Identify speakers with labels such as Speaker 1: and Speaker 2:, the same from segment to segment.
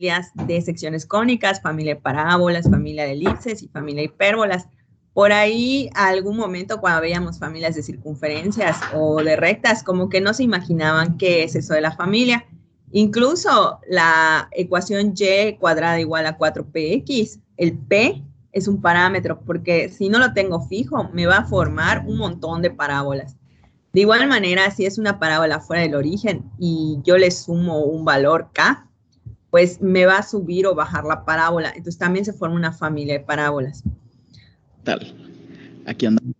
Speaker 1: de secciones cónicas, familia de parábolas, familia de elipses y familia de hipérbolas. Por ahí, a algún momento, cuando veíamos familias de circunferencias o de rectas, como que no se imaginaban qué es eso de la familia. Incluso la ecuación y cuadrada igual a 4px, el p es un parámetro, porque si no lo tengo fijo, me va a formar un montón de parábolas. De igual manera, si es una parábola fuera del origen y yo le sumo un valor k, pues me va a subir o bajar la parábola. Entonces también se forma una familia de parábolas.
Speaker 2: Tal. Aquí andamos.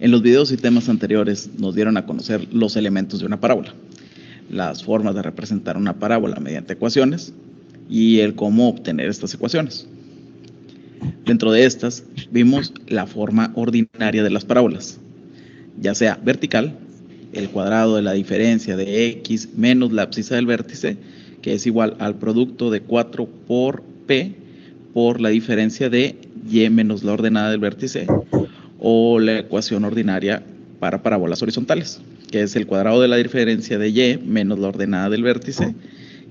Speaker 2: En los videos y temas anteriores nos dieron a conocer los elementos de una parábola, las formas de representar una parábola mediante ecuaciones y el cómo obtener estas ecuaciones. Dentro de estas vimos la forma ordinaria de las parábolas, ya sea vertical, el cuadrado de la diferencia de x menos la abscisa del vértice, que es igual al producto de 4 por p por la diferencia de y menos la ordenada del vértice, o la ecuación ordinaria para parábolas horizontales, que es el cuadrado de la diferencia de y menos la ordenada del vértice,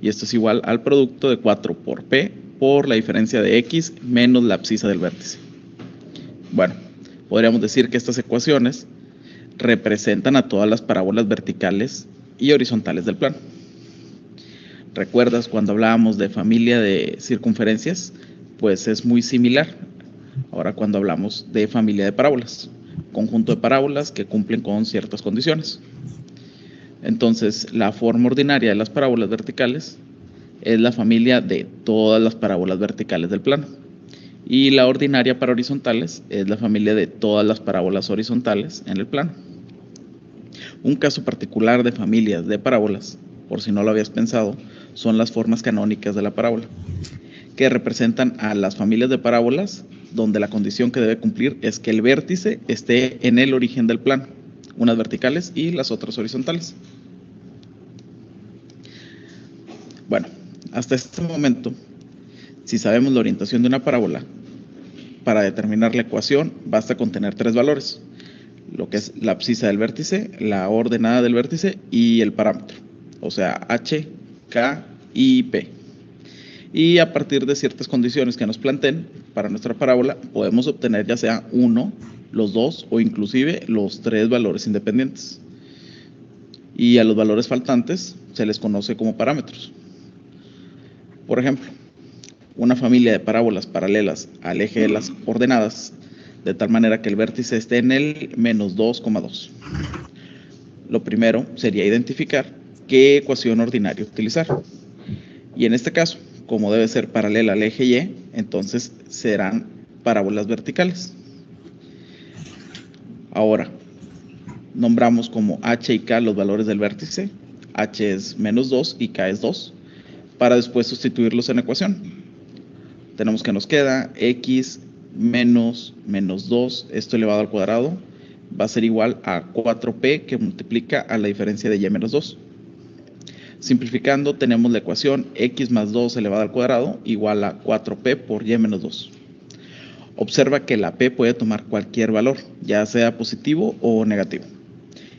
Speaker 2: y esto es igual al producto de 4 por p por la diferencia de x menos la abscisa del vértice. Bueno, podríamos decir que estas ecuaciones representan a todas las parábolas verticales y horizontales del plano. ¿Recuerdas cuando hablábamos de familia de circunferencias? Pues es muy similar. Ahora cuando hablamos de familia de parábolas, conjunto de parábolas que cumplen con ciertas condiciones. Entonces, la forma ordinaria de las parábolas verticales es la familia de todas las parábolas verticales del plano. Y la ordinaria para horizontales es la familia de todas las parábolas horizontales en el plano. Un caso particular de familias de parábolas, por si no lo habías pensado, son las formas canónicas de la parábola, que representan a las familias de parábolas donde la condición que debe cumplir es que el vértice esté en el origen del plano, unas verticales y las otras horizontales. Bueno, hasta este momento, si sabemos la orientación de una parábola, para determinar la ecuación basta con tener tres valores, lo que es la abscisa del vértice, la ordenada del vértice y el parámetro, o sea, h, k y p. Y a partir de ciertas condiciones que nos planteen para nuestra parábola, podemos obtener ya sea uno, los dos o inclusive los tres valores independientes. Y a los valores faltantes se les conoce como parámetros. Por ejemplo, una familia de parábolas paralelas al eje de las ordenadas, de tal manera que el vértice esté en el menos 2,2. Lo primero sería identificar qué ecuación ordinaria utilizar. Y en este caso, como debe ser paralela al eje Y, entonces serán parábolas verticales. Ahora, nombramos como h y k los valores del vértice. H es menos 2 y k es 2, para después sustituirlos en la ecuación. Tenemos que nos queda x menos 2, esto elevado al cuadrado, va a ser igual a 4p que multiplica a la diferencia de y menos 2. Simplificando, tenemos la ecuación x más 2 elevado al cuadrado igual a 4p por y menos 2. Observa que la p puede tomar cualquier valor, ya sea positivo o negativo.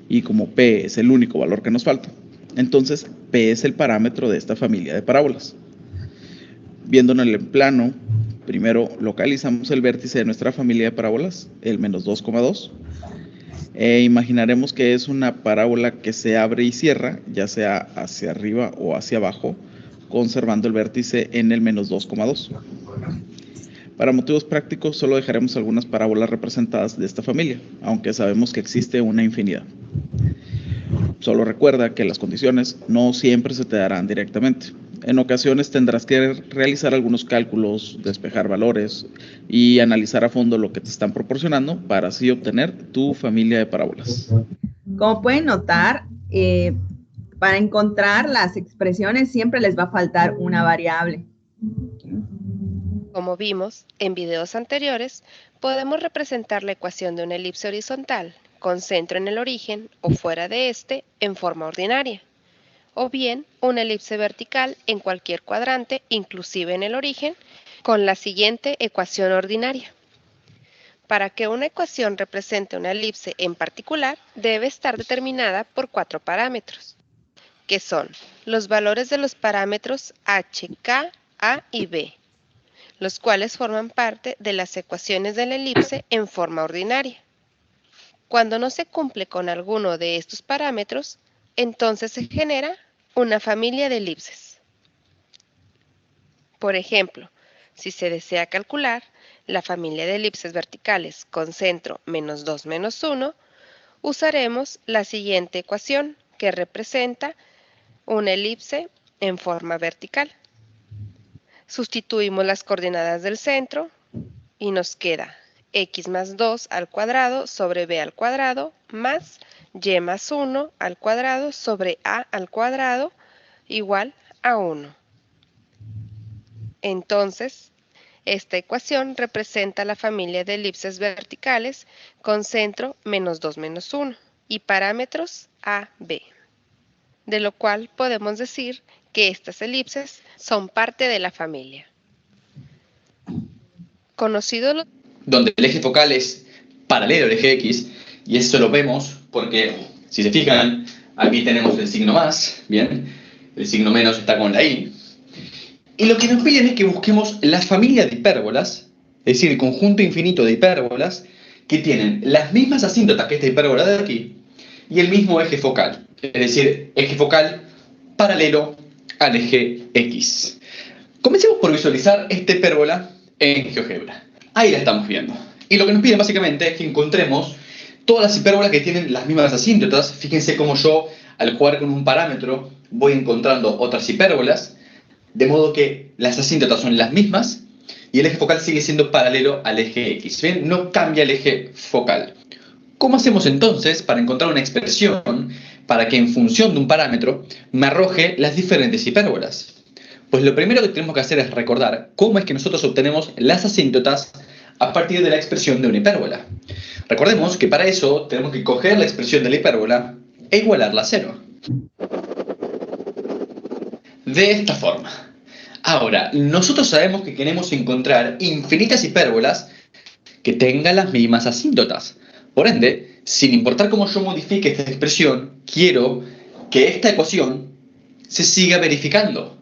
Speaker 2: Y como p es el único valor que nos falta, entonces p es el parámetro de esta familia de parábolas. Viéndolo en el plano, primero localizamos el vértice de nuestra familia de parábolas, el menos 2,2. Imaginaremos que es una parábola que se abre y cierra, ya sea hacia arriba o hacia abajo, conservando el vértice en el menos 2,2. Para motivos prácticos, solo dejaremos algunas parábolas representadas de esta familia, aunque sabemos que existe una infinidad. Solo recuerda que las condiciones no siempre se te darán directamente. En ocasiones tendrás que realizar algunos cálculos, despejar valores y analizar a fondo lo que te están proporcionando para así obtener tu familia de parábolas.
Speaker 1: Como pueden notar, para encontrar las expresiones siempre les va a faltar una variable.
Speaker 3: Como vimos en videos anteriores, podemos representar la ecuación de una elipse horizontal con centro en el origen o fuera de este en forma ordinaria, o bien una elipse vertical en cualquier cuadrante, inclusive en el origen, con la siguiente ecuación ordinaria. Para que una ecuación represente una elipse en particular, debe estar determinada por 4 parámetros. que son los valores de los parámetros h, k, a y b, los cuales forman parte de las ecuaciones de la elipse en forma ordinaria. Cuando no se cumple con alguno de estos parámetros, entonces se genera una familia de elipses. Por ejemplo, si se desea calcular la familia de elipses verticales con centro -2, -1, usaremos la siguiente ecuación que representa una elipse en forma vertical. Sustituimos las coordenadas del centro y nos queda x más 2 al cuadrado sobre b al cuadrado más y más 1 al cuadrado sobre a al cuadrado igual a 1. Entonces, esta ecuación representa la familia de elipses verticales con centro -2, -1 y parámetros a, b, de lo cual podemos decir que estas elipses son parte de la familia. Conocido lo
Speaker 4: donde el eje focal es paralelo al eje X, y eso lo vemos porque, si se fijan, aquí tenemos el signo más, ¿bien? El signo menos está con la Y. Y lo que nos piden es que busquemos la familia de hipérbolas, es decir, el conjunto infinito de hipérbolas que tienen las mismas asíntotas que esta hipérbola de aquí y el mismo eje focal, es decir, eje focal paralelo al eje X. Comencemos por visualizar esta hipérbola en GeoGebra. Ahí la estamos viendo. Y lo que nos piden básicamente es que encontremos todas las hipérbolas que tienen las mismas asíntotas. Fíjense cómo yo, al jugar con un parámetro, voy encontrando otras hipérbolas, de modo que las asíntotas son las mismas y el eje focal sigue siendo paralelo al eje X. ¿Ven? No cambia el eje focal. ¿Cómo hacemos entonces para encontrar una expresión para que en función de un parámetro me arroje las diferentes hipérbolas? Pues lo primero que tenemos que hacer es recordar cómo es que nosotros obtenemos las asíntotas a partir de la expresión de una hipérbola. Recordemos que para eso tenemos que coger la expresión de la hipérbola e igualarla a 0. De esta forma. Ahora, nosotros sabemos que queremos encontrar infinitas hipérbolas que tengan las mismas asíntotas. Por ende, sin importar cómo yo modifique esta expresión, quiero que esta ecuación se siga verificando.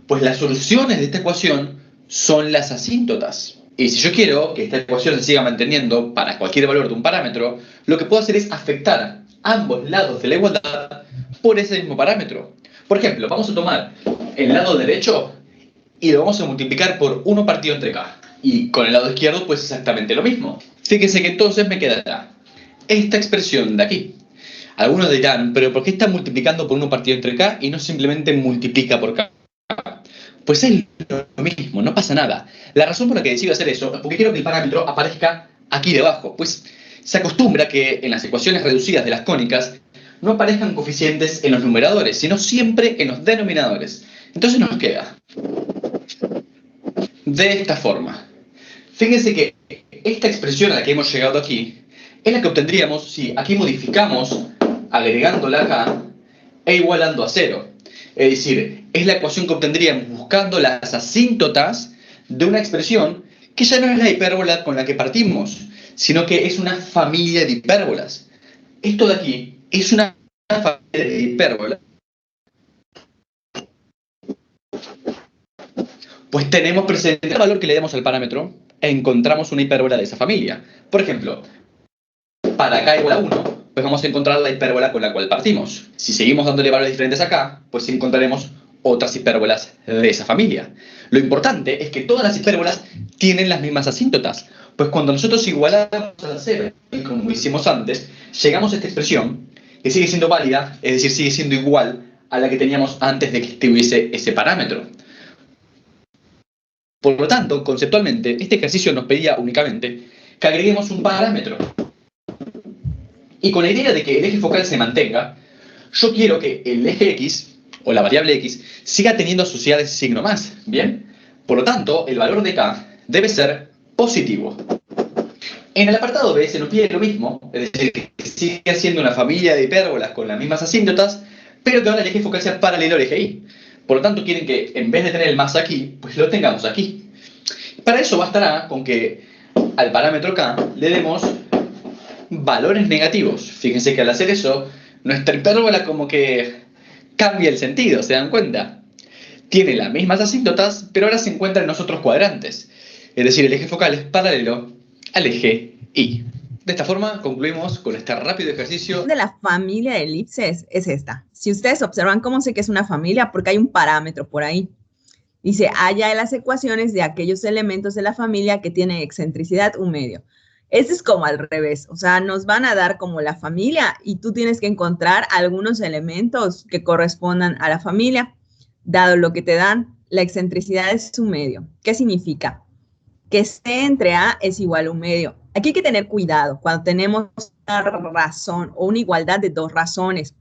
Speaker 4: Pues las soluciones de esta ecuación son las asíntotas. Y si yo quiero que esta ecuación se siga manteniendo para cualquier valor de un parámetro, lo que puedo hacer es afectar ambos lados de la igualdad por ese mismo parámetro. Por ejemplo, vamos a tomar el lado derecho y lo vamos a multiplicar por 1 partido entre k. Y con el lado izquierdo, pues exactamente lo mismo. Fíjense que entonces me quedará esta expresión de aquí. Algunos dirán, pero ¿por qué está multiplicando por 1 partido entre k y no simplemente multiplica por k? Pues es lo mismo, no pasa nada. La razón por la que decido hacer eso es porque quiero que el parámetro aparezca aquí debajo. Pues se acostumbra que en las ecuaciones reducidas de las cónicas no aparezcan coeficientes en los numeradores, sino siempre en los denominadores. Entonces nos queda de esta forma. Fíjense que esta expresión a la que hemos llegado aquí es la que obtendríamos si aquí modificamos agregándola acá e igualando a 0. Es decir, es la ecuación que obtendríamos buscando las asíntotas de una expresión que ya no es la hipérbola con la que partimos, sino que es una familia de hipérbolas. Esto de aquí es una familia de hipérbolas. Pues tenemos presente el valor que le demos al parámetro e encontramos una hipérbola de esa familia. Por ejemplo, para k igual a 1, pues vamos a encontrar la hipérbola con la cual partimos. Si seguimos dándole valores diferentes a k, pues encontraremos otras hipérbolas de esa familia. Lo importante es que todas las hipérbolas tienen las mismas asíntotas, pues cuando nosotros igualamos a 0, como hicimos antes, llegamos a esta expresión que sigue siendo válida, es decir, sigue siendo igual a la que teníamos antes de que estuviese ese parámetro. Por lo tanto, conceptualmente, este ejercicio nos pedía únicamente que agreguemos un parámetro. Y con la idea de que el eje focal se mantenga, yo quiero que el eje X, o la variable X, siga teniendo asociada ese signo más, ¿bien? Por lo tanto, el valor de k debe ser positivo. En el apartado B se nos pide lo mismo, es decir, que sigue siendo una familia de hipérbolas con las mismas asíntotas, pero que ahora el eje focal sea paralelo al eje Y. Por lo tanto, quieren que en vez de tener el más aquí, pues lo tengamos aquí. Para eso bastará con que al parámetro k le demos valores negativos. Fíjense que al hacer eso, nuestra hipérbola como que Cambia el sentido, ¿se dan cuenta? Tiene las mismas asíntotas, pero ahora se encuentra en los otros cuadrantes. Es decir, el eje focal es paralelo al eje Y. De esta forma concluimos con este rápido ejercicio.
Speaker 1: De la familia de elipses es esta. Si ustedes observan, ¿cómo sé que es una familia? Porque hay un parámetro por ahí. Dice, halla las ecuaciones de aquellos elementos de la familia que tienen excentricidad 1/2. Este es como al revés, o sea, nos van a dar como la familia y tú tienes que encontrar algunos elementos que correspondan a la familia, dado lo que te dan, la excentricidad es 1/2. ¿Qué significa? Que C entre A es igual a 1/2. Aquí hay que tener cuidado cuando tenemos una razón o una igualdad de dos razones.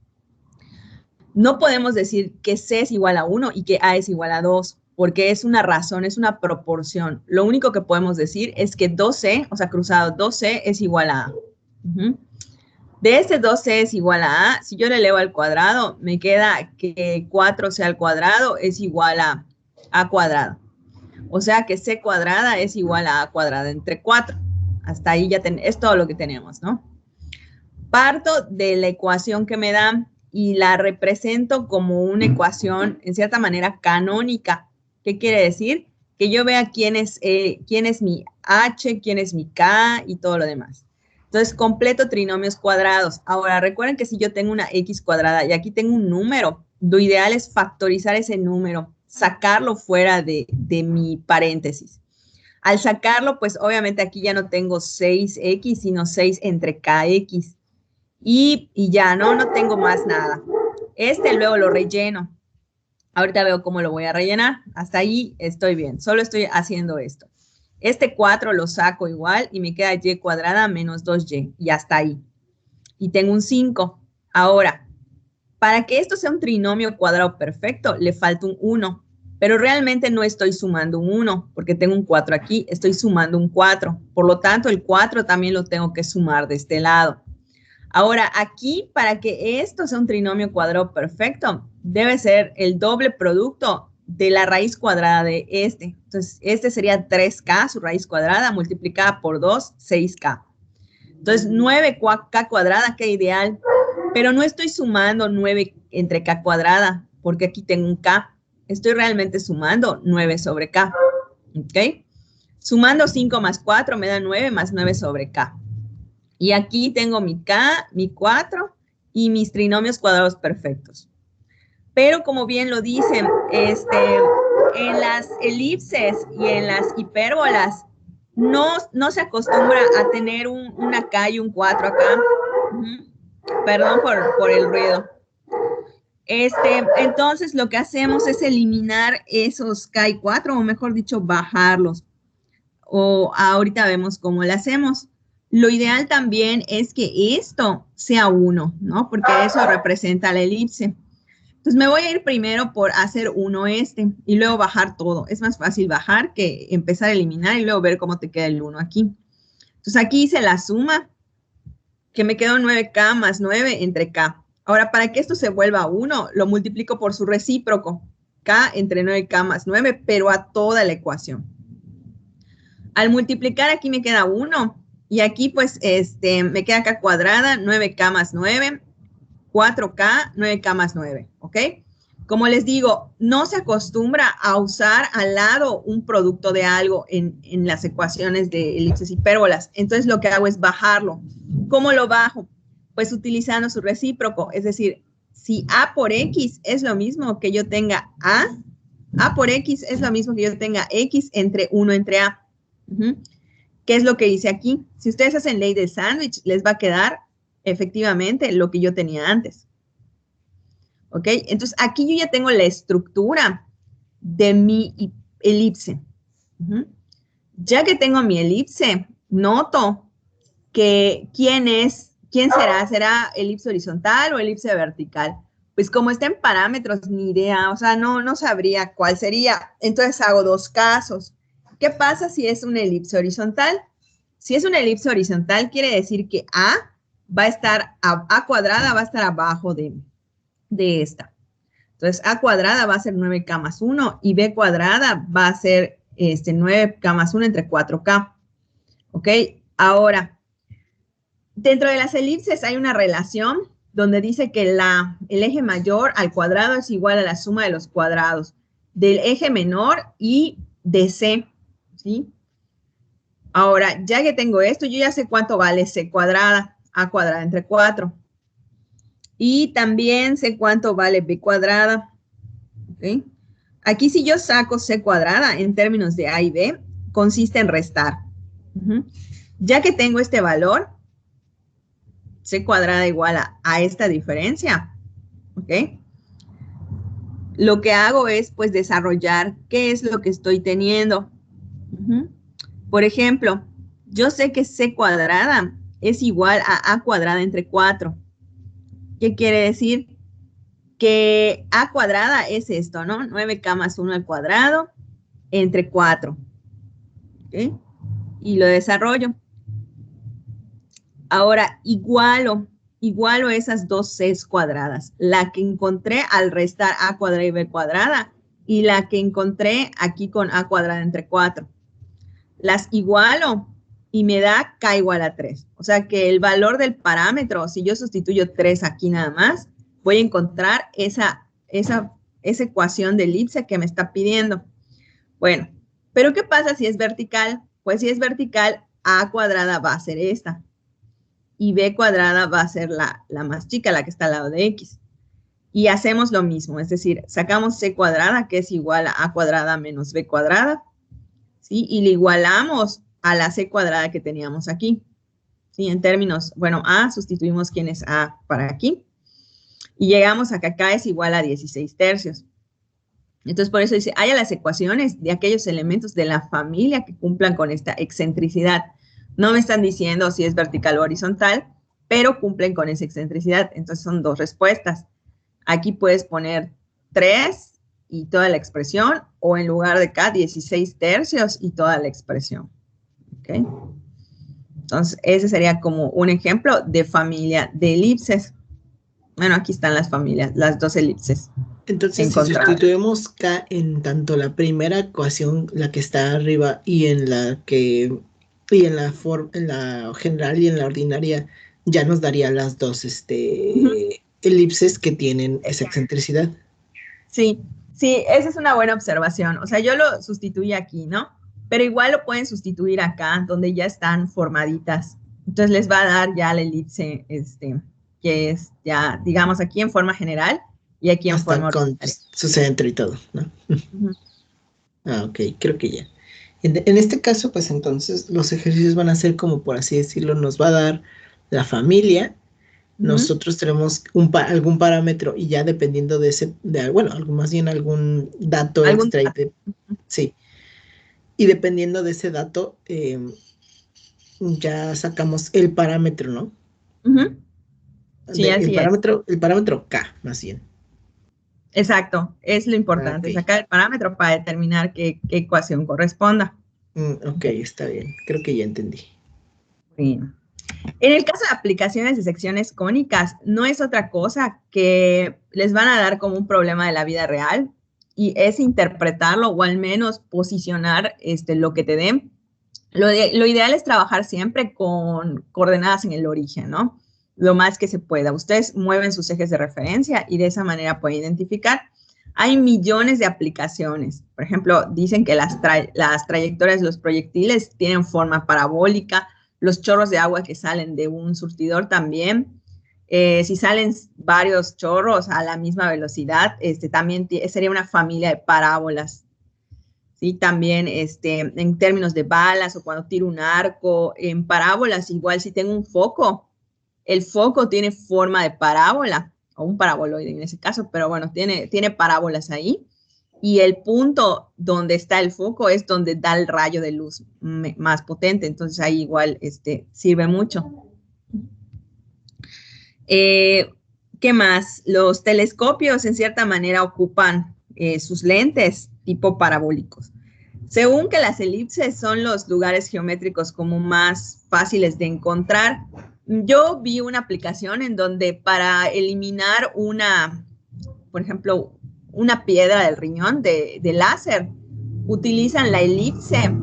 Speaker 1: No podemos decir que C es igual a 1 y que A es igual a 2, porque es una razón, es una proporción. Lo único que podemos decir es que 2C, o sea, cruzado 2C es igual a A. De este 2C es igual a A, si yo le elevo al cuadrado, me queda que 4C al cuadrado es igual a A cuadrado. O sea que C cuadrada es igual a A cuadrada entre 4. Hasta ahí ya es todo lo que tenemos, ¿no? Parto de la ecuación que me dan y la represento como una ecuación, en cierta manera, canónica. ¿Qué quiere decir? Que yo vea quién es mi H, quién es mi K y todo lo demás. Entonces, completo trinomios cuadrados. Ahora, recuerden que si yo tengo una X cuadrada y aquí tengo un número, lo ideal es factorizar ese número, sacarlo fuera de mi paréntesis. Al sacarlo, pues obviamente aquí ya no tengo 6X, sino 6 entre KX. Y ya, no tengo más nada. Luego lo relleno. Ahorita veo cómo lo voy a rellenar. Hasta ahí estoy bien. Solo estoy haciendo esto. 4 lo saco igual y me queda Y cuadrada menos 2Y. Y hasta ahí. Y tengo un 5. Ahora, para que esto sea un trinomio cuadrado perfecto, le falta un 1. Pero realmente no estoy sumando un 1, porque tengo un 4 aquí. Estoy sumando un 4. Por lo tanto, el 4 también lo tengo que sumar de este lado. Ahora, aquí, para que esto sea un trinomio cuadrado perfecto, debe ser el doble producto de la raíz cuadrada de este. Entonces, este sería 3K, su raíz cuadrada, multiplicada por 2, 6K. Entonces, 9K cuadrada, qué ideal. Pero no estoy sumando 9 entre K cuadrada, porque aquí tengo un K. Estoy realmente sumando 9 sobre K. ¿Ok? Sumando 5 más 4 me da 9 más 9 sobre K. Y aquí tengo mi K, mi 4 y mis trinomios cuadrados perfectos. Pero como bien lo dicen, en las elipses y en las hipérbolas no se acostumbra a tener una K y un 4 acá. Perdón por el ruido. Entonces lo que hacemos es eliminar esos K y 4, o mejor dicho, bajarlos. O ahorita vemos cómo lo hacemos. Lo ideal también es que esto sea 1, ¿no? Porque eso representa la elipse. Entonces me voy a ir primero por hacer 1 y luego bajar todo. Es más fácil bajar que empezar a eliminar y luego ver cómo te queda el 1 aquí. Entonces aquí hice la suma, que me quedó 9K más 9 entre K. Ahora, para que esto se vuelva 1, lo multiplico por su recíproco. K entre 9K más 9, pero a toda la ecuación. Al multiplicar aquí me queda 1. Y aquí, pues, me queda K cuadrada, 9K más 9, 4K, 9K más 9, ¿ok? Como les digo, no se acostumbra a usar al lado un producto de algo en las ecuaciones de elipses y hipérbolas. Entonces, lo que hago es bajarlo. ¿Cómo lo bajo? Pues utilizando su recíproco. Es decir, si A por X es lo mismo que yo tenga A por X es lo mismo que yo tenga X entre 1 entre A. ¿Qué es lo que hice aquí? Si ustedes hacen ley del sándwich, les va a quedar efectivamente lo que yo tenía antes. ¿Ok? Entonces, aquí yo ya tengo la estructura de mi elipse. Ya que tengo mi elipse, noto que ¿quién será? ¿Será elipse horizontal o elipse vertical? Pues como está en parámetros, ni idea, o sea, no sabría cuál sería. Entonces hago dos casos. ¿Qué pasa si es una elipse horizontal? Si es una elipse horizontal, quiere decir que A cuadrada va a estar abajo de esta. Entonces, A cuadrada va a ser 9K más 1 y B cuadrada va a ser 9K más 1 entre 4K. ¿Ok? Ahora, dentro de las elipses hay una relación donde dice que el eje mayor al cuadrado es igual a la suma de los cuadrados del eje menor y de C, ¿sí? Ahora, ya que tengo esto, yo ya sé cuánto vale C cuadrada, A cuadrada entre 4. Y también sé cuánto vale B cuadrada, ¿ok? Aquí si yo saco C cuadrada en términos de A y B, consiste en restar. Ya que tengo este valor, C cuadrada igual a esta diferencia, ¿ok? Lo que hago es, pues, desarrollar qué es lo que estoy teniendo. Por ejemplo, yo sé que C cuadrada es igual a cuadrada entre 4. ¿Qué quiere decir? Que A cuadrada es esto, ¿no? 9K más 1 al cuadrado entre 4. ¿Ok? Y lo desarrollo. Ahora, igualo esas dos Cs cuadradas. La que encontré al restar A cuadrada y B cuadrada y la que encontré aquí con A cuadrada entre 4. Las igualo y me da K igual a 3. O sea que el valor del parámetro, si yo sustituyo 3 aquí nada más, voy a encontrar esa ecuación de elipse que me está pidiendo. Bueno, pero ¿qué pasa si es vertical? Pues si es vertical, A cuadrada va a ser esta. Y B cuadrada va a ser la más chica, la que está al lado de X. Y hacemos lo mismo, es decir, sacamos C cuadrada, que es igual a A cuadrada menos B cuadrada, ¿sí? Y le igualamos a la C cuadrada que teníamos aquí. ¿Sí? En términos, bueno, A, sustituimos quién es A para aquí. Y llegamos a que acá es igual a 16 tercios. Entonces, por eso dice, haya las ecuaciones de aquellos elementos de la familia que cumplan con esta excentricidad. No me están diciendo si es vertical o horizontal, pero cumplen con esa excentricidad. Entonces, son dos respuestas. Aquí puedes poner 3 y toda la expresión, o en lugar de K, 16 tercios y toda la expresión. ¿Ok? Entonces, ese sería como un ejemplo de familia de elipses. Bueno, aquí están las familias, las dos elipses.
Speaker 5: Entonces, si sustituimos K en tanto la primera ecuación, la que está arriba, y en la general y en la ordinaria, ya nos daría las dos elipses que tienen esa excentricidad.
Speaker 1: Sí, esa es una buena observación. O sea, yo lo sustituí aquí, ¿no? Pero igual lo pueden sustituir acá, donde ya están formaditas. Entonces les va a dar ya la elipse, que es ya, digamos, aquí en forma general y aquí en forma
Speaker 5: con su centro y todo, ¿no? Ok, creo que ya. En este caso, pues entonces los ejercicios van a ser como, por así decirlo, nos va a dar la familia. Nosotros tenemos algún parámetro y ya dependiendo de ese, más bien algún dato extra. Sí. Y dependiendo de ese dato, ya sacamos el parámetro, ¿no?
Speaker 1: Sí, así
Speaker 5: el parámetro K, más bien.
Speaker 1: Exacto, es lo importante, okay. Sacar el parámetro para determinar qué ecuación corresponda.
Speaker 5: Ok, está bien, creo que ya entendí.
Speaker 1: Bien. En el caso de aplicaciones de secciones cónicas, no es otra cosa que les van a dar como un problema de la vida real y es interpretarlo o al menos posicionar lo que te den. Lo ideal es trabajar siempre con coordenadas en el origen, ¿no? Lo más que se pueda. Ustedes mueven sus ejes de referencia y de esa manera pueden identificar. Hay millones de aplicaciones. Por ejemplo, dicen que las trayectorias de los proyectiles tienen forma parabólica. Los chorros de agua que salen de un surtidor también. Si salen varios chorros a la misma velocidad, también sería una familia de parábolas. ¿Sí? También en términos de balas o cuando tiro un arco, en parábolas, igual si tengo un foco, el foco tiene forma de parábola, o un paraboloide en ese caso, pero bueno, tiene parábolas ahí. Y el punto donde está el foco es donde da el rayo de luz más potente, entonces ahí igual sirve mucho. ¿Qué más? Los telescopios en cierta manera ocupan sus lentes tipo parabólicos. Según que las elipses son los lugares geométricos como más fáciles de encontrar, yo vi una aplicación en donde para eliminar por ejemplo, una piedra del riñón de láser, utilizan la elipse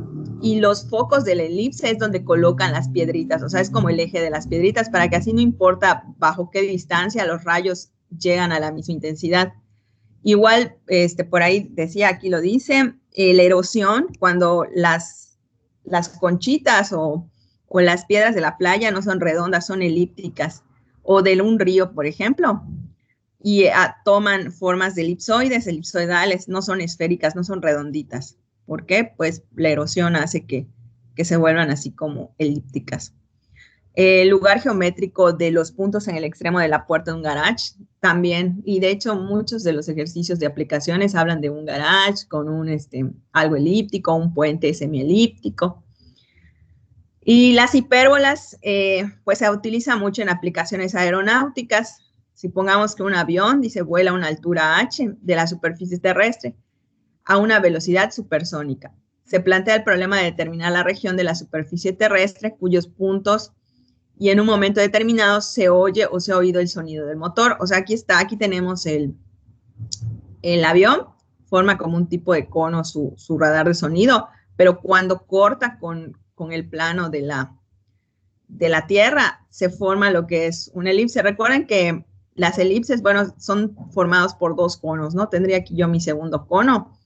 Speaker 1: y los focos de la elipse es donde colocan las piedritas, o sea, es como el eje de las piedritas para que así no importa bajo qué distancia los rayos llegan a la misma intensidad. Igual, por ahí decía, aquí lo dice, la erosión, cuando las conchitas o las piedras de la playa no son redondas, son elípticas, o de un río, por ejemplo, y toman formas de elipsoidales, no son esféricas, no son redonditas. ¿Por qué? Pues la erosión hace que se vuelvan así como elípticas. El lugar geométrico de los puntos en el extremo de la puerta de un garage también, y de hecho muchos de los ejercicios de aplicaciones hablan de un garage con algo elíptico, un puente semielíptico. Y las hipérbolas, pues se utiliza mucho en aplicaciones aeronáuticas. Si pongamos que un avión, dice, vuela a una altura h de la superficie terrestre a una velocidad supersónica. Se plantea el problema de determinar la región de la superficie terrestre cuyos puntos y en un momento determinado se oye o se ha oído el sonido del motor. O sea, aquí tenemos el avión, forma como un tipo de cono su radar de sonido, pero cuando corta con el plano de la Tierra, se forma lo que es una elipse. Recuerden que las elipses, bueno, son formadas por dos conos, ¿no? Tendría aquí yo mi segundo cono,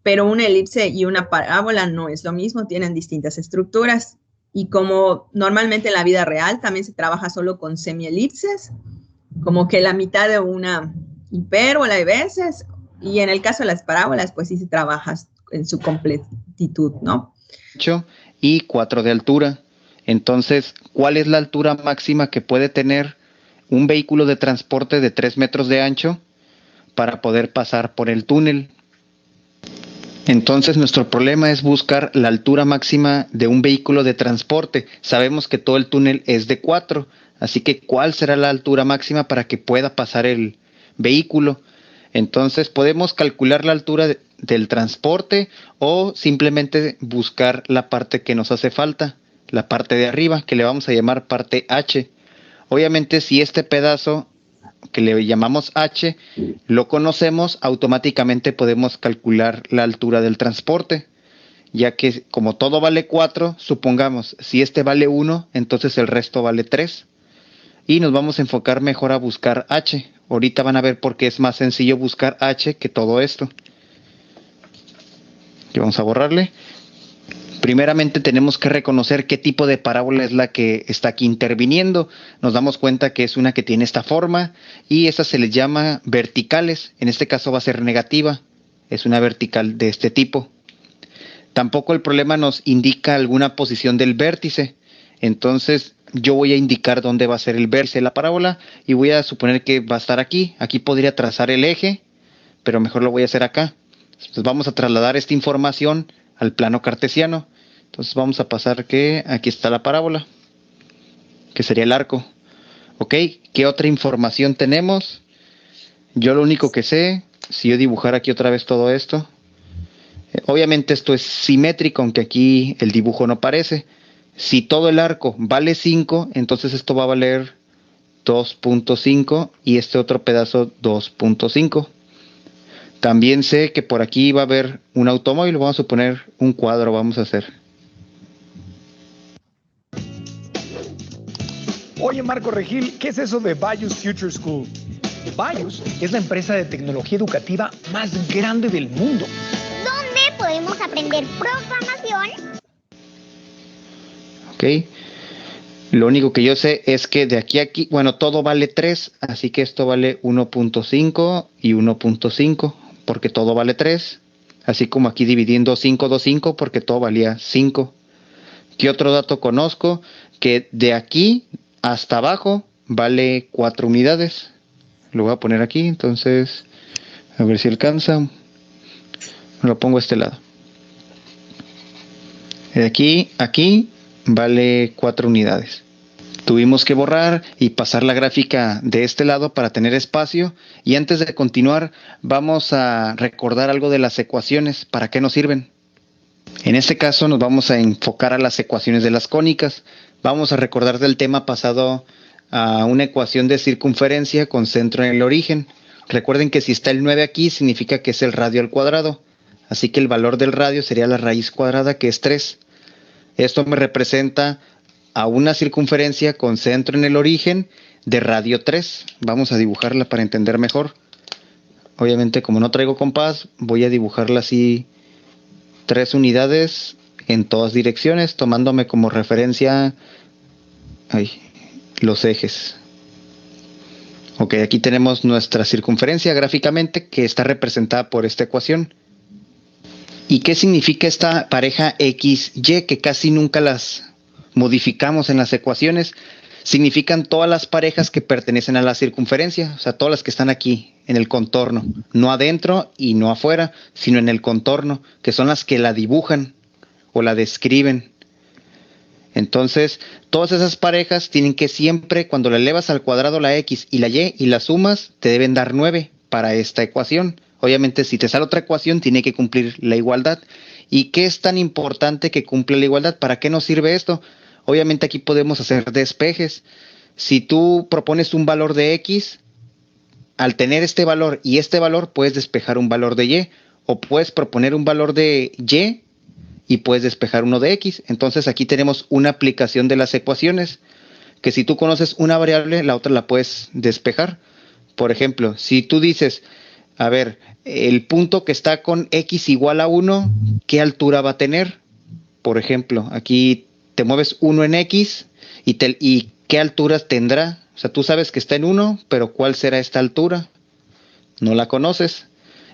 Speaker 1: pero una elipse y una parábola no es lo mismo, tienen distintas estructuras. Y como normalmente en la vida real también se trabaja solo con semielipses, como que la mitad de una hipérbola a veces, y en el caso de las parábolas, pues sí se trabaja en su completitud, ¿no?
Speaker 6: Y 4 de altura. Entonces, ¿cuál es la altura máxima que puede tener un vehículo de transporte de 3 metros de ancho para poder pasar por el túnel? Entonces nuestro problema es buscar la altura máxima de un vehículo de transporte. Sabemos que todo el túnel es de 4, así que ¿cuál será la altura máxima para que pueda pasar el vehículo? Entonces podemos calcular la altura del transporte o simplemente buscar la parte que nos hace falta, la parte de arriba, que le vamos a llamar parte H. Obviamente si este pedazo que le llamamos H, lo conocemos, automáticamente podemos calcular la altura del transporte, ya que como todo vale 4, supongamos, si este vale 1, entonces el resto vale 3, y nos vamos a enfocar mejor a buscar H. Ahorita van a ver por qué es más sencillo buscar H que todo esto. Y vamos a borrarle. Primeramente tenemos que reconocer qué tipo de parábola es la que está aquí interviniendo. Nos damos cuenta que es una que tiene esta forma y esa se les llama verticales. En este caso va a ser negativa. Es una vertical de este tipo. Tampoco el problema nos indica alguna posición del vértice. Entonces yo voy a indicar dónde va a ser el vértice de la parábola y voy a suponer que va a estar aquí. Aquí podría trazar el eje, pero mejor lo voy a hacer acá. Entonces vamos a trasladar esta información al plano cartesiano. Entonces vamos a pasar que aquí está la parábola, que sería el arco. Ok, ¿qué otra información tenemos? Yo lo único que sé, si yo dibujara aquí otra vez todo esto, obviamente esto es simétrico, aunque aquí el dibujo no parece. Si todo el arco vale 5, entonces esto va a valer 2.5 y este otro pedazo 2.5. También sé que por aquí va a haber un automóvil, vamos a poner un cuadro, vamos a hacer.
Speaker 7: Oye, Marco Regil, ¿qué es eso de Bayus Future School? Bayus es la empresa de tecnología educativa más grande del mundo.
Speaker 8: ¿Dónde podemos aprender programación?
Speaker 6: Ok. Lo único que yo sé es que de aquí a aquí, bueno, todo vale 3, así que esto vale 1.5 y 1.5, porque todo vale 3. Así como aquí dividiendo 5, 2, 5, porque todo valía 5. ¿Qué otro dato conozco? Que de aquí hasta abajo vale 4 unidades. Lo voy a poner aquí, entonces a ver si alcanza. Lo pongo a este lado. De aquí a aquí vale 4 unidades. Tuvimos que borrar y pasar la gráfica de este lado para tener espacio. Y antes de continuar, vamos a recordar algo de las ecuaciones. ¿Para qué nos sirven? En este caso nos vamos a enfocar a las ecuaciones de las cónicas. Vamos a recordar del tema pasado a una ecuación de circunferencia con centro en el origen. Recuerden que si está el 9 aquí, significa que es el radio al cuadrado. así que el valor del radio sería la raíz cuadrada, que es 3. Esto me representa a una circunferencia con centro en el origen de radio 3. Vamos a dibujarla para entender mejor. Obviamente, como no traigo compás, voy a dibujarla así 3 unidades en todas direcciones, tomándome como referencia los ejes. Ok, aquí tenemos nuestra circunferencia gráficamente, que está representada por esta ecuación. ¿Y qué significa esta pareja XY, que casi nunca las modificamos en las ecuaciones? Significan todas las parejas que pertenecen a la circunferencia, o sea, todas las que están aquí en el contorno, no adentro y no afuera, sino en el contorno, que son las que la dibujan o la describen. Entonces, todas esas parejas tienen que siempre, cuando la elevas al cuadrado la X y la Y y las sumas, te deben dar 9 para esta ecuación. Obviamente, si te sale otra ecuación, tiene que cumplir la igualdad. ¿Y qué es tan importante que cumpla la igualdad? ¿Para qué nos sirve esto? Obviamente aquí podemos hacer despejes. Si tú propones un valor de X, al tener este valor y este valor, puedes despejar un valor de Y, o puedes proponer un valor de Y y puedes despejar uno de X. Entonces aquí tenemos una aplicación de las ecuaciones, que si tú conoces una variable, la otra la puedes despejar. Por ejemplo, si tú dices, a ver, el punto que está con X igual a 1, ¿qué altura va a tener? Por ejemplo, aquí te mueves 1 en X y ¿qué alturas tendrá? O sea, tú sabes que está en 1, pero ¿cuál será esta altura? No la conoces.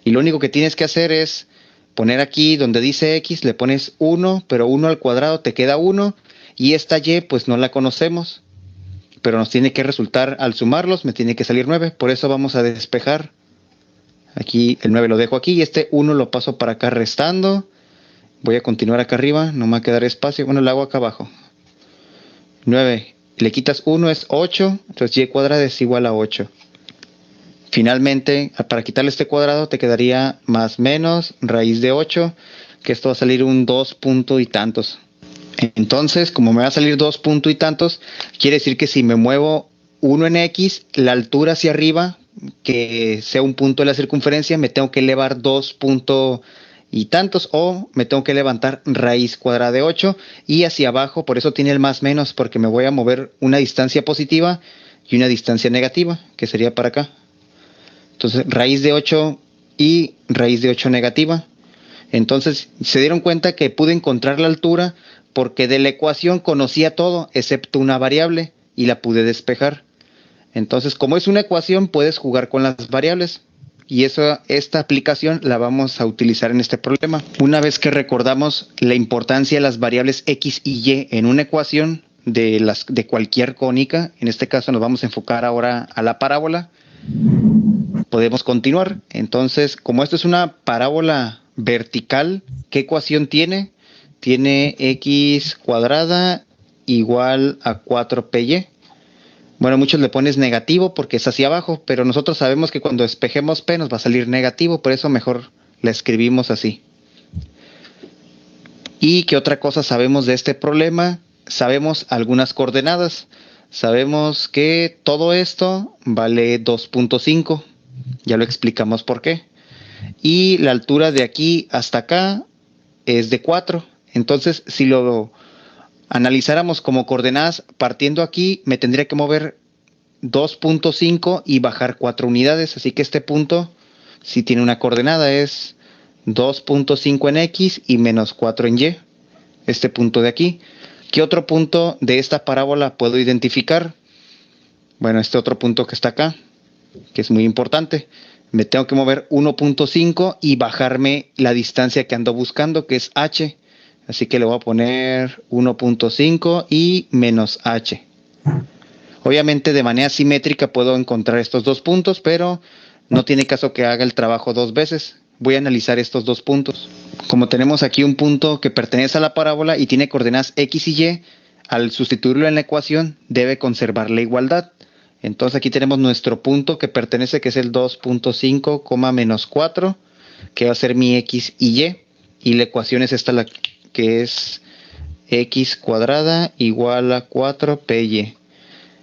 Speaker 6: Y lo único que tienes que hacer es poner aquí donde dice X, le pones 1, pero 1 al cuadrado te queda 1. Y esta Y, pues no la conocemos. Pero nos tiene que resultar, al sumarlos, me tiene que salir 9. Por eso vamos a despejar. Aquí el 9 lo dejo aquí y este 1 lo paso para acá restando. Voy a continuar acá arriba, no me va a quedar espacio. Bueno, lo hago acá abajo. 9, le quitas 1 es 8, entonces y cuadrada es igual a 8. Finalmente, para quitarle este cuadrado te quedaría más menos raíz de 8, que esto va a salir un 2 punto y tantos. Entonces, como me va a salir 2 punto y tantos, quiere decir que si me muevo 1 en X, la altura hacia arriba, que sea un punto de la circunferencia, me tengo que elevar 2 punto y tantos, o me tengo que levantar raíz cuadrada de 8, y hacia abajo, por eso tiene el más menos, porque me voy a mover una distancia positiva y una distancia negativa, que sería para acá. Entonces, raíz de 8 y raíz de 8 negativa. Entonces, se dieron cuenta que pude encontrar la altura porque de la ecuación conocía todo, excepto una variable, y la pude despejar. Entonces, como es una ecuación, puedes jugar con las variables. Y esta aplicación la vamos a utilizar en este problema. Una vez que recordamos la importancia de las variables X y Y en una ecuación de cualquier cónica, en este caso nos vamos a enfocar ahora a la parábola, podemos continuar. Entonces, como esto es una parábola vertical, ¿qué ecuación tiene? Tiene X cuadrada igual a 4PY. Bueno, muchos le pones negativo porque es hacia abajo, pero nosotros sabemos que cuando despejemos P nos va a salir negativo, por eso mejor la escribimos así. ¿Y qué otra cosa sabemos de este problema? Sabemos algunas coordenadas. Sabemos que todo esto vale 2.5. Ya lo explicamos por qué. Y la altura de aquí hasta acá es de 4. Entonces, si lo analizáramos como coordenadas, partiendo aquí, me tendría que mover 2.5 y bajar 4 unidades. Así que este punto, si tiene una coordenada, es 2.5 en X y menos 4 en Y. Este punto de aquí. ¿Qué otro punto de esta parábola puedo identificar? Bueno, este otro punto que está acá, que es muy importante. Me tengo que mover 1.5 y bajarme la distancia que ando buscando, que es H. Así que le voy a poner 1.5 y menos H. Obviamente de manera simétrica puedo encontrar estos dos puntos, pero no tiene caso que haga el trabajo dos veces. Voy a analizar estos dos puntos. Como tenemos aquí un punto que pertenece a la parábola y tiene coordenadas X y Y, al sustituirlo en la ecuación debe conservar la igualdad. Entonces aquí tenemos nuestro punto que pertenece, que es el 2.5, menos 4, que va a ser mi X y Y. Y la ecuación es esta, que es X cuadrada igual a 4PY.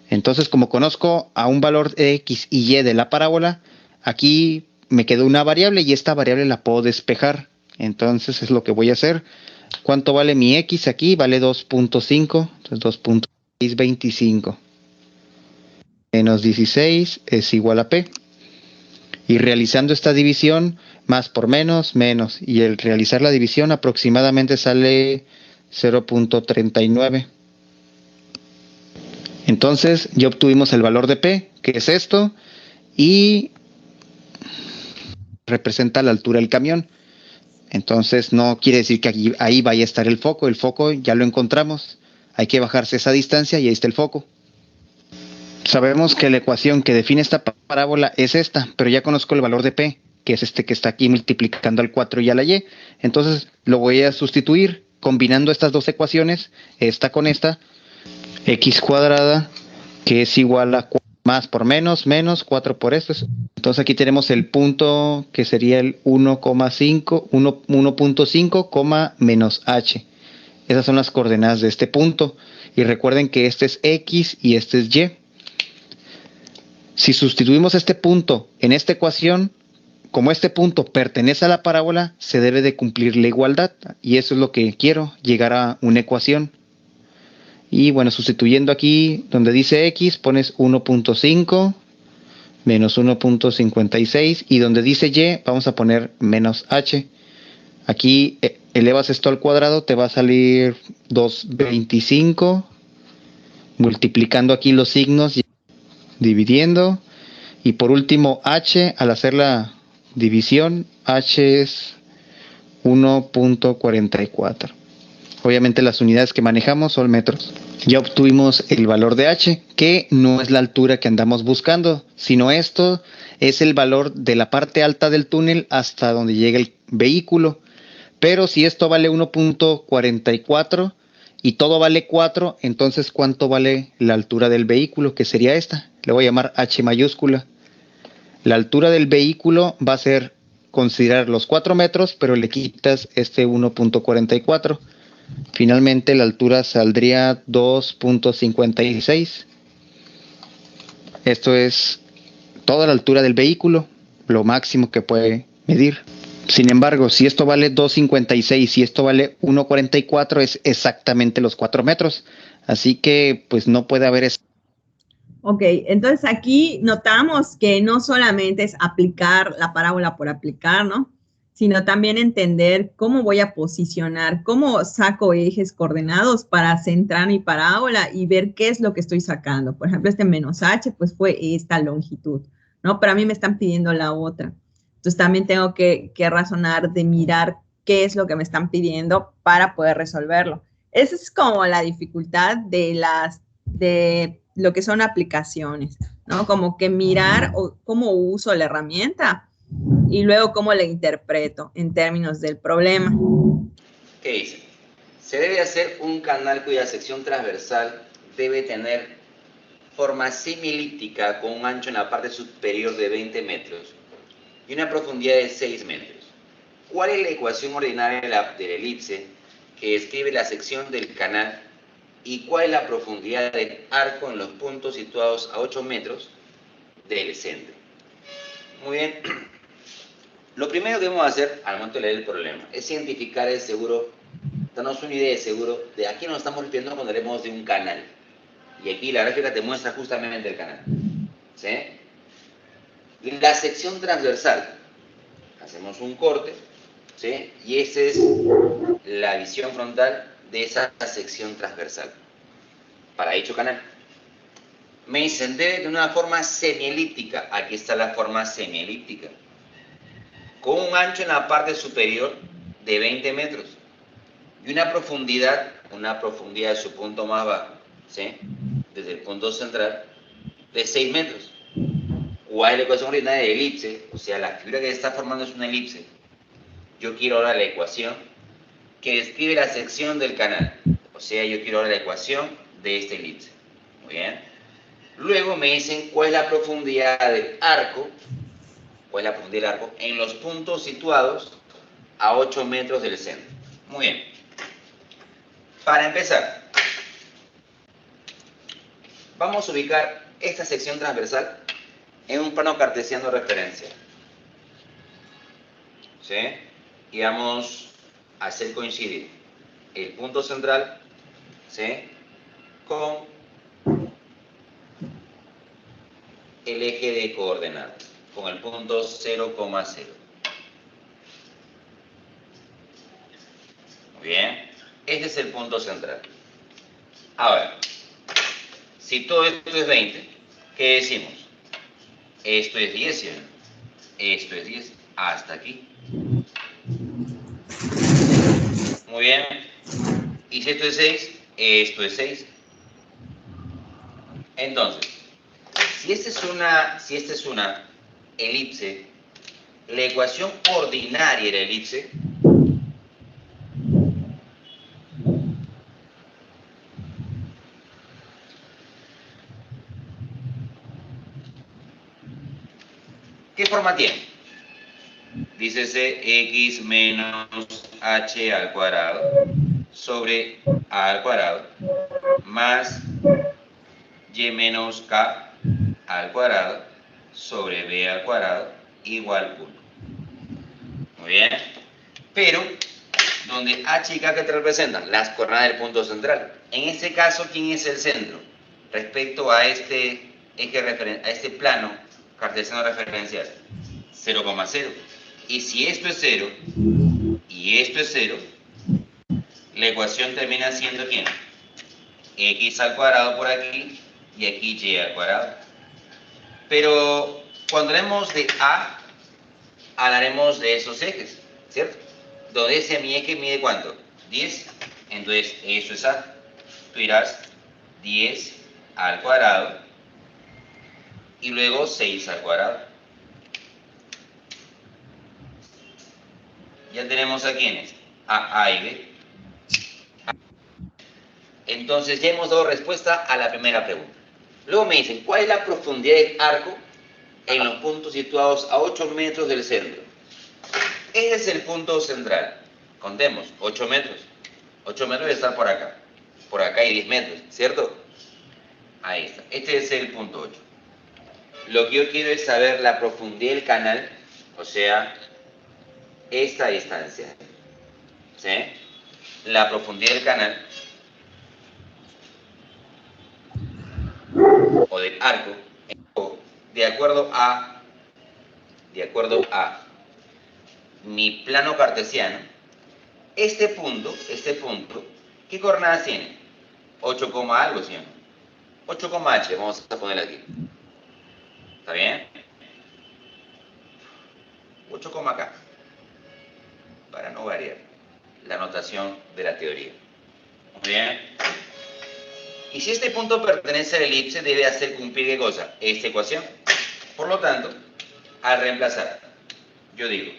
Speaker 6: Entonces, como conozco a un valor de X y Y de la parábola, aquí me quedó una variable y esta variable la puedo despejar. Entonces es lo que voy a hacer. ¿Cuánto vale mi X aquí? Vale 2.5, entonces 2.625 menos 16 es igual a P. Y realizando esta división, más por menos, menos. Y el realizar la división aproximadamente sale 0.39. Entonces ya obtuvimos el valor de P, que es esto, y representa la altura del camión. Entonces no quiere decir que ahí vaya a estar el foco ya lo encontramos. Hay que bajarse esa distancia y ahí está el foco. Sabemos que la ecuación que define esta parábola es esta, pero ya conozco el valor de P, que es este que está aquí multiplicando al 4 y a la Y. Entonces lo voy a sustituir combinando estas dos ecuaciones, esta con esta, x cuadrada, que es igual a más por menos, menos 4 por esto. Entonces aquí tenemos el punto que sería el 1.5, menos h. Esas son las coordenadas de este punto. Y recuerden que este es x y este es y. Si sustituimos este punto en esta ecuación, como este punto pertenece a la parábola, se debe de cumplir la igualdad. Y eso es lo que quiero, llegar a una ecuación. Y bueno, sustituyendo aquí donde dice x, pones 1.5 menos 1.56 y donde dice y vamos a poner menos h. Aquí elevas esto al cuadrado, te va a salir 2.25, multiplicando aquí los signos, dividiendo, y por último h, al hacer la división, h es 1.44. Obviamente las unidades que manejamos son metros. Ya obtuvimos el valor de h, que no es la altura que andamos buscando, sino esto es el valor de la parte alta del túnel hasta donde llega el vehículo. Pero si esto vale 1.44 y todo vale 4, entonces ¿cuánto vale la altura del vehículo? Que sería esta. Le voy a llamar h mayúscula. La altura del vehículo va a ser considerar los 4 metros, pero le quitas este 1.44. Finalmente la altura saldría 2.56. Esto es toda la altura del vehículo, lo máximo que puede medir. Sin embargo, si esto vale 2.56 y esto vale 1.44, es exactamente los 4 metros. Así que pues no puede haber eso.
Speaker 1: Ok, entonces aquí notamos que no solamente es aplicar la parábola por aplicar, ¿no? Sino también entender cómo voy a posicionar, cómo saco ejes coordenados para centrar mi parábola y ver qué es lo que estoy sacando. Por ejemplo, este menos h, pues fue esta longitud, ¿no? Pero a mí me están pidiendo la otra. Entonces también tengo que razonar de mirar qué es lo que me están pidiendo para poder resolverlo. Esa es como la dificultad de lo que son aplicaciones, ¿no? Como que mirar cómo uso la herramienta y luego cómo la interpreto en términos del problema.
Speaker 9: ¿Qué dice? Se debe hacer un canal cuya sección transversal debe tener forma semilíptica con un ancho en la parte superior de 20 metros y una profundidad de 6 metros. ¿Cuál es la ecuación ordinaria de la elipse que describe la sección del canal y cuál es la profundidad del arco en los puntos situados a 8 metros del centro? Muy bien. Lo primero que vamos a hacer al momento de leer el problema es identificar el seguro, darnos una idea de seguro de a qué nos estamos refiriendo cuando hablamos de un canal. Y aquí la gráfica te muestra justamente el canal. ¿Sí? La sección transversal. Hacemos un corte, ¿sí? Y esa es la visión frontal de esa sección transversal para dicho canal. Me dicen, debe tener una forma semielíptica. Aquí está la forma semielíptica. Con un ancho en la parte superior de 20 metros y una profundidad de su punto más bajo, ¿sí? Desde el punto central, de 6 metros. ¿Cuál es la ecuación ordinaria de elipse? O sea, la figura que está formando es una elipse. Yo quiero ahora la ecuación que describe la sección del canal. O sea, yo quiero ahora la ecuación de esta elipse. Muy bien. Luego me dicen cuál es la profundidad del arco. ¿Cuál es la profundidad del arco? En los puntos situados a 8 metros del centro. Muy bien. Para empezar, vamos a ubicar esta sección transversal en un plano cartesiano de referencia. ¿Sí? y vamos a hacer coincidir el punto central, ¿sí?, con el eje de coordenadas, con el punto 0,0. Muy bien, este es el punto central. Ahora, si todo esto es 20, ¿qué decimos? Esto es 10, ¿sí? Esto es 10, hasta aquí. Muy bien. Y si esto es 6, esto es 6. Entonces, si esta es una elipse, la ecuación ordinaria de la elipse ¿qué forma tiene? Dícese x menos h al cuadrado sobre a al cuadrado más y menos k al cuadrado sobre b al cuadrado igual 1. Muy bien. Pero, donde h y k que te representan las coordenadas del punto central. En este caso, ¿quién es el centro? Respecto a este eje a este plano cartesiano referencial. 0,0. Y si esto es 0 y esto es 0, la ecuación termina siendo ¿quién? X al cuadrado por aquí y aquí y al cuadrado. Pero cuando hablemos de A, hablaremos de esos ejes, ¿cierto? Donde ese mi eje mide ¿cuánto? 10. Entonces eso es A. Tú dirás 10 al cuadrado y luego 6 al cuadrado. Ya tenemos a quiénes, a A y B. Entonces ya hemos dado respuesta a la primera pregunta. Luego me dicen, ¿cuál es la profundidad del arco en los puntos situados a 8 metros del centro? Ese es el punto central. Contemos, 8 metros. 8 metros debe estar por acá hay 10 metros, ¿cierto? Ahí está, este es el punto 8. Lo que yo quiero es saber la profundidad del canal, o sea, esta distancia, ¿sí? La profundidad del canal o del arco de acuerdo a mi plano cartesiano. Este punto, ¿qué coordenadas tiene? 8, algo, ¿sí? 8,h, vamos a ponerle aquí. ¿Está bien? 8,k. Para no variar la notación de la teoría. Muy bien. Y si este punto pertenece a la elipse, debe hacer cumplir ¿qué cosa? Esta ecuación. Por lo tanto, al reemplazar, yo digo,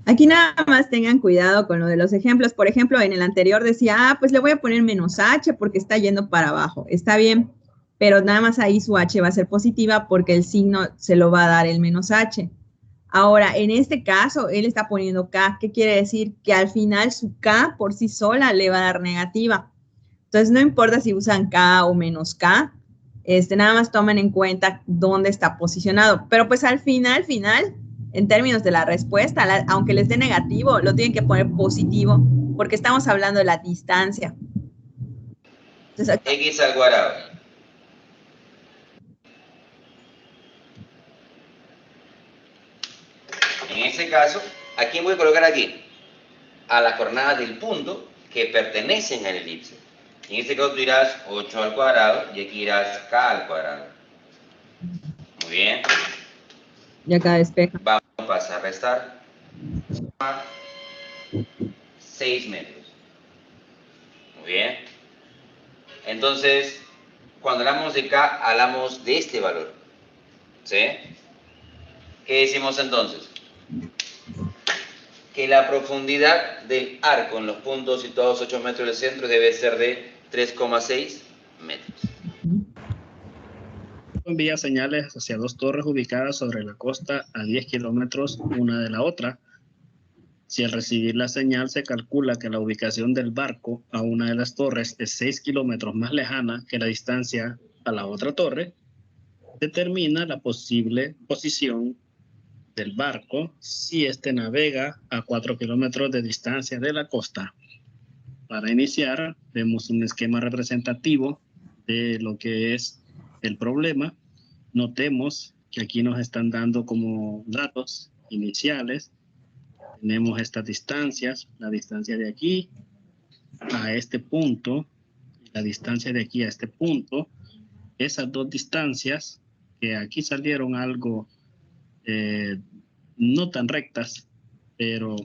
Speaker 1: aquí nada más tengan cuidado con lo de los ejemplos. Por ejemplo, en el anterior decía, pues le voy a poner menos h porque está yendo para abajo. Está bien, pero nada más ahí su h va a ser positiva porque el signo se lo va a dar el menos h. Ahora, en este caso, él está poniendo k. ¿Qué quiere decir? Que al final su k por sí sola le va a dar negativa. Entonces, no importa si usan k o menos k, nada más tomen en cuenta dónde está posicionado. Pero pues al final, en términos de la respuesta, aunque les dé negativo, lo tienen que poner positivo, porque estamos hablando de la distancia. Entonces,
Speaker 9: x al cuadrado. En este caso, ¿a quién voy a colocar aquí? A las coordenadas del punto que pertenecen al elipse. En este caso tú dirás 8 al cuadrado y aquí dirás k al cuadrado. Muy bien.
Speaker 1: Y acá despeja.
Speaker 9: Vamos a pasar a restar. 6 metros. Muy bien. Entonces, cuando hablamos de k, hablamos de este valor. ¿Sí? ¿Qué decimos entonces? Que la profundidad del arco en los puntos situados 8 metros del centro debe ser de 3,6 metros.
Speaker 10: Envía señales hacia dos torres ubicadas sobre la costa a 10 kilómetros una de la otra. Si al recibir la señal se calcula que la ubicación del barco a una de las torres es 6 kilómetros más lejana que la distancia a la otra torre, Determina la posible posición del barco si éste navega a 4 kilómetros de distancia de la costa. Para iniciar, vemos un esquema representativo de lo que es el problema. Notemos que aquí nos están dando como datos iniciales. Tenemos estas distancias, la distancia de aquí a este punto, la distancia de aquí a este punto. Esas dos distancias que aquí salieron algo no tan rectas, pero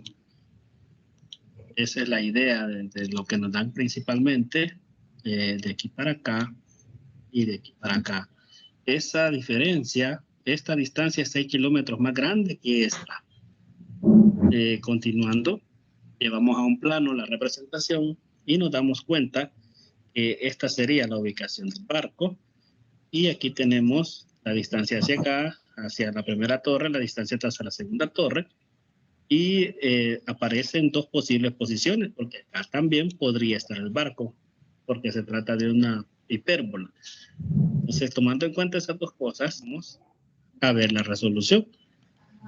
Speaker 10: esa es la idea de lo que nos dan principalmente, de aquí para acá y de aquí para acá. Esa diferencia, esta distancia es 6 kilómetros más grande que esta. Continuando, llevamos a un plano la representación y nos damos cuenta que esta sería la ubicación del barco. Y aquí tenemos la distancia hacia acá, hacia la primera torre, la distancia hacia la segunda torre. Y aparecen dos posibles posiciones, porque acá también podría estar el barco, porque se trata de una hipérbola. Entonces, tomando en cuenta esas dos cosas, vamos a ver la resolución.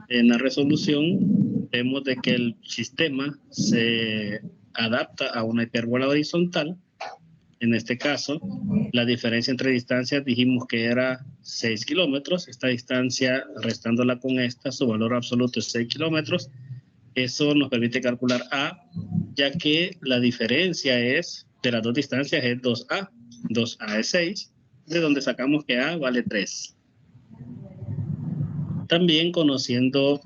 Speaker 10: En la resolución vemos de que el sistema se adapta a una hipérbola horizontal. En este caso, la diferencia entre distancias dijimos que era 6 kilómetros. Esta distancia, restándola con esta, su valor absoluto es 6 kilómetros. Eso nos permite calcular A, ya que la diferencia es de las dos distancias es 2A. 2A es 6, de donde sacamos que A vale 3. También conociendo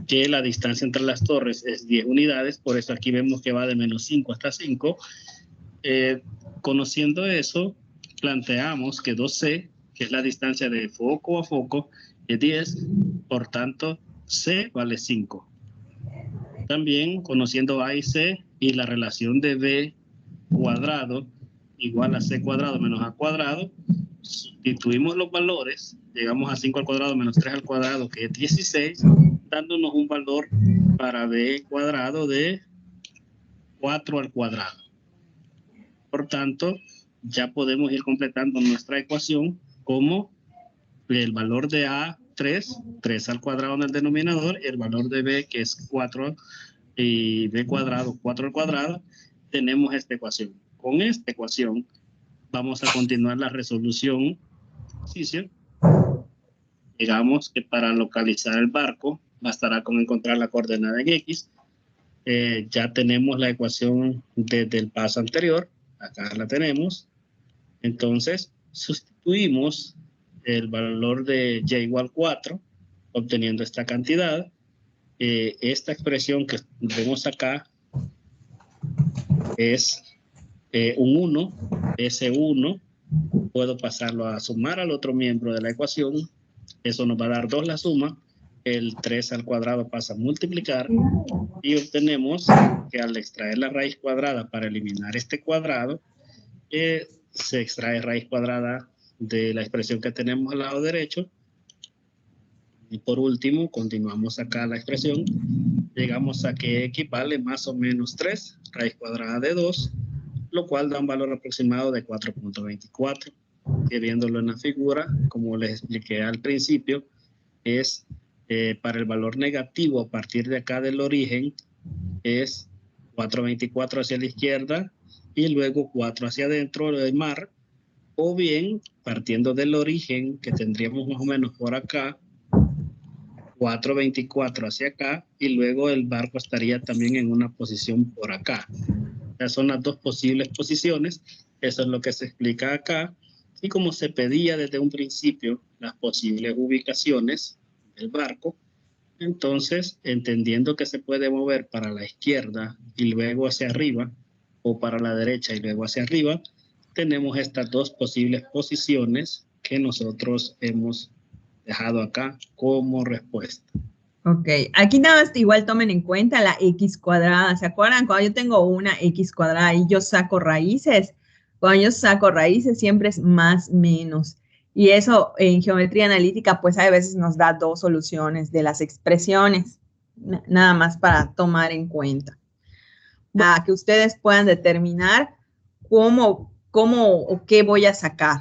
Speaker 10: que la distancia entre las torres es 10 unidades, por eso aquí vemos que va de menos 5 hasta 5. Conociendo eso, planteamos que 2C, que es la distancia de foco a foco, es 10, por tanto, C vale 5. También conociendo A y C y la relación de B cuadrado igual a C cuadrado menos A cuadrado, sustituimos los valores, llegamos a 5 al cuadrado menos 3 al cuadrado, que es 16, dándonos un valor para B cuadrado de 4 al cuadrado. Por tanto, ya podemos ir completando nuestra ecuación como el valor de A, 3 al cuadrado en el denominador, y el valor de B, que es 4, y B cuadrado, 4 al cuadrado, tenemos esta ecuación. Con esta ecuación vamos a continuar la resolución. Digamos que para localizar el barco bastará con encontrar la coordenada en X. Ya tenemos la ecuación desde el paso anterior. Acá la tenemos. Entonces, sustituimos el valor de y igual 4, obteniendo esta cantidad. Esta expresión que vemos acá es un 1. Ese 1 puedo pasarlo a sumar al otro miembro de la ecuación. Eso nos va a dar 2 la suma. El 3 al cuadrado pasa a multiplicar y obtenemos que al extraer la raíz cuadrada para eliminar este cuadrado, se extrae raíz cuadrada de la expresión que tenemos al lado derecho. Y por último, continuamos acá la expresión. Llegamos a que X vale más o menos 3, raíz cuadrada de 2, lo cual da un valor aproximado de 4.24. Que viéndolo en la figura, como les expliqué al principio, es para el valor negativo a partir de acá del origen, es 4.24 hacia la izquierda y luego 4 hacia adentro del mar, o bien partiendo del origen que tendríamos más o menos por acá, 4.24 hacia acá y luego el barco estaría también en una posición por acá. Esas son las dos posibles posiciones, eso es lo que se explica acá. Y como se pedía desde un principio las posibles ubicaciones del barco, entonces, entendiendo que se puede mover para la izquierda y luego hacia arriba, o para la derecha y luego hacia arriba, tenemos estas dos posibles posiciones que nosotros hemos dejado acá como respuesta.
Speaker 1: Ok, aquí nada más igual tomen en cuenta la X cuadrada. ¿Se acuerdan? Cuando yo tengo una X cuadrada y yo saco raíces, cuando yo saco raíces siempre es más menos. Y eso en geometría analítica pues a veces nos da dos soluciones de las expresiones. Nada más para tomar en cuenta. Para que ustedes puedan determinar cómo o qué voy a sacar.